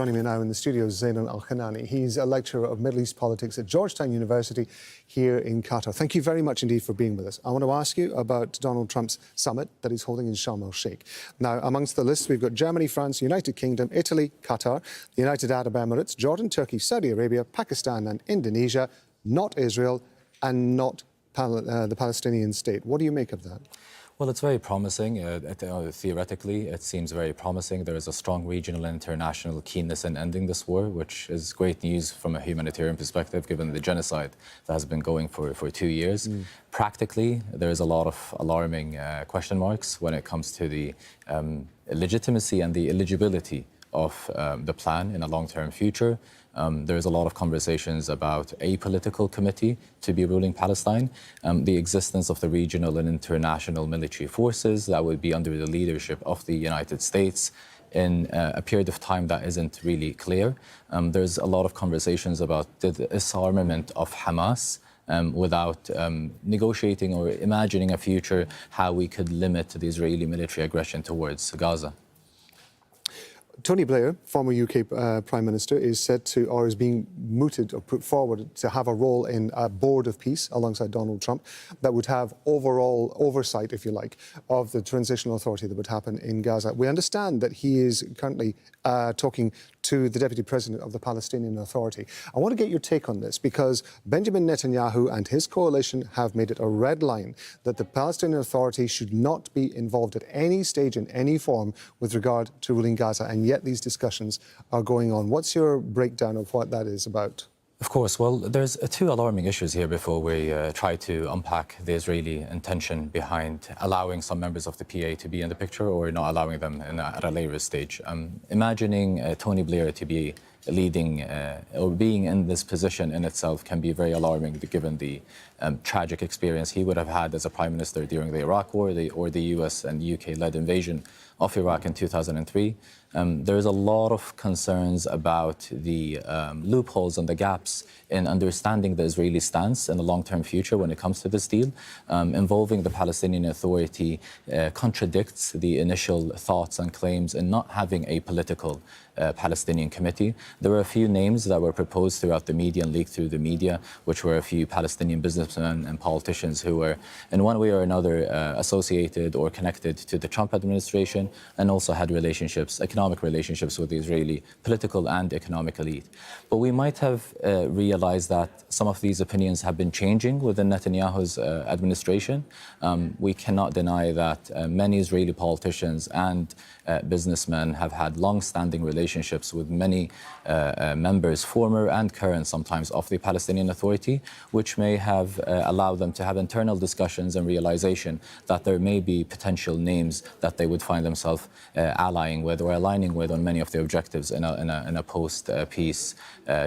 Joining me now in the studio is Zeidon Alkinani. He's a lecturer of Middle East politics at Georgetown University here in Qatar. Thank you very much indeed for being with us. I want to ask you about Donald Trump's summit that he's holding in Sharm el-Sheikh. Now, amongst the list, we've got Germany, France, United Kingdom, Italy, Qatar, the United Arab Emirates, Jordan, Turkey, Saudi Arabia, Pakistan and Indonesia, not Israel and not the Palestinian state. What do you make of that? Well, it's very promising. Theoretically, it seems very promising. There is a strong regional and international keenness in ending this war, which is great news from a humanitarian perspective, given the genocide that has been going for 2 years. Practically, there is a lot of alarming question marks when it comes to the legitimacy and the eligibility of the plan in a long-term future. There's a lot of conversations about a political committee to be ruling Palestine, the existence of the regional and international military forces that would be under the leadership of the United States in a period of time that isn't really clear. There's a lot of conversations about the disarmament of Hamas, without negotiating or imagining a future how we could limit the Israeli military aggression towards Gaza. Tony Blair, former UK Prime Minister, is said to, or is being mooted or put forward to have a role in a board of peace alongside Donald Trump that would have overall oversight, if you like, of the transitional authority that would happen in Gaza. We understand that he is currently talking to the Deputy President of the Palestinian Authority. I want to get your take on this because Benjamin Netanyahu and his coalition have made it a red line that the Palestinian Authority should not be involved at any stage in any form with regard to ruling Gaza, and yet these discussions are going on. What's your breakdown of what that is about? Of course. Well, there's two alarming issues here before we try to unpack the Israeli intention behind allowing some members of the PA to be in the picture or not allowing them at a later stage. Imagining Tony Blair to be leading or being in this position in itself can be very alarming given the tragic experience he would have had as a prime minister during the Iraq War or the US and UK-led invasion of Iraq in 2003. There's a lot of concerns about the loopholes and the gaps in understanding the Israeli stance in the long-term future when it comes to this deal. Involving the Palestinian Authority contradicts the initial thoughts and claims in not having a political Palestinian committee. There were a few names that were proposed throughout the media and leaked through the media, which were a few Palestinian businessmen and politicians who were in one way or another associated or connected to the Trump administration and also had relationships, economic relationships with the Israeli political and economic elite. But we might have realized that some of these opinions have been changing within Netanyahu's administration. We cannot deny that many Israeli politicians and businessmen have had long-standing relationships with many members, former and current sometimes, of the Palestinian Authority, which may have allowed them to have internal discussions and realization that there may be potential names that they would find themselves allying with or aligning with on many of their objectives in a post-peace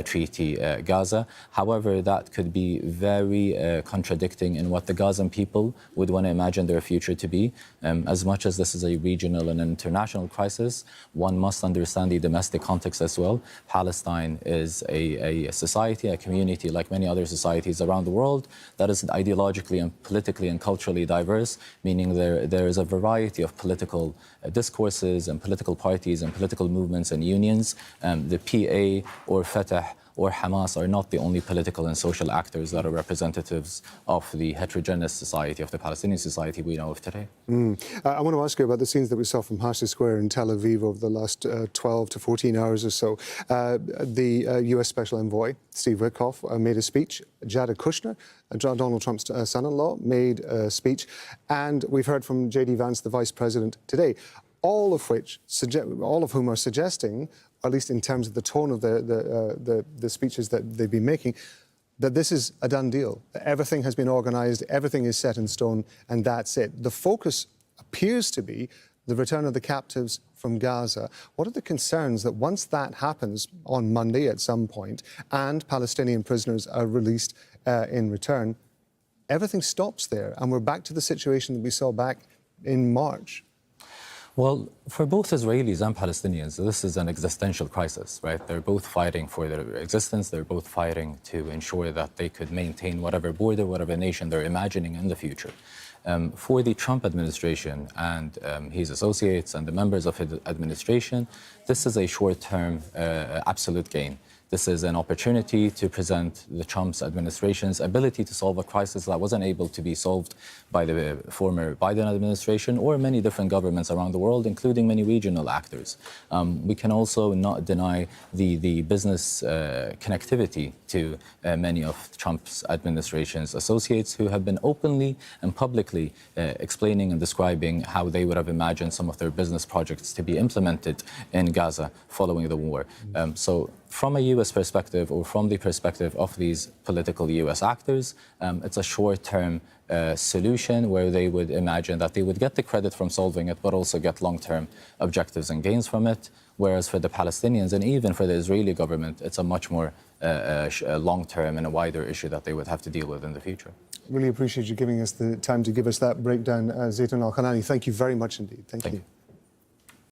treaty Gaza. However, that could be very contradicting in what the Gazan people would want to imagine their future to be. As much as this is a regional and international crisis, one must understand the domestic context as well. Palestine is a society, a community like many other societies around the world that is ideologically and politically and culturally diverse, meaning there is a variety of political discourses and political parties and political movements and unions. The PA or Fatah or Hamas are not the only political and social actors that are representatives of the heterogeneous society, of the Palestinian society we know of today. I want to ask you about the scenes that we saw from Hashd Square in Tel Aviv over the last 12 to 14 hours or so. The US Special Envoy, Steve Witkoff, made a speech. Jared Kushner, Donald Trump's son-in-law, made a speech. And we've heard from J.D. Vance, the Vice President, today, all of whom are suggesting, at least in terms of the tone of the speeches that they've been making, that this is a done deal. Everything has been organised, everything is set in stone, and that's it. The focus appears to be the return of the captives from Gaza. What are the concerns that once that happens on Monday at some point and Palestinian prisoners are released in return, everything stops there and we're back to the situation that we saw back in March? Well, for both Israelis and Palestinians, this is an existential crisis, right? They're both fighting for their existence. They're both fighting to ensure that they could maintain whatever border, whatever nation they're imagining in the future. For the Trump administration and his associates and the members of his administration, this is a short-term absolute gain. This is an opportunity to present the Trump's administration's ability to solve a crisis that wasn't able to be solved by the former Biden administration or many different governments around the world, including many regional actors. We can also not deny the business connectivity to many of Trump's administration's associates who have been openly and publicly explaining and describing how they would have imagined some of their business projects to be implemented in Gaza following the war. So from a U.S. perspective, or from the perspective of these political U.S. actors, it's a short-term solution where they would imagine that they would get the credit from solving it, but also get long-term objectives and gains from it. Whereas for the Palestinians and even for the Israeli government, it's a much more long-term and a wider issue that they would have to deal with in the future. Really appreciate you giving us the time to give us that breakdown, Zeidon Alkinani. Thank you very much indeed. Thank you.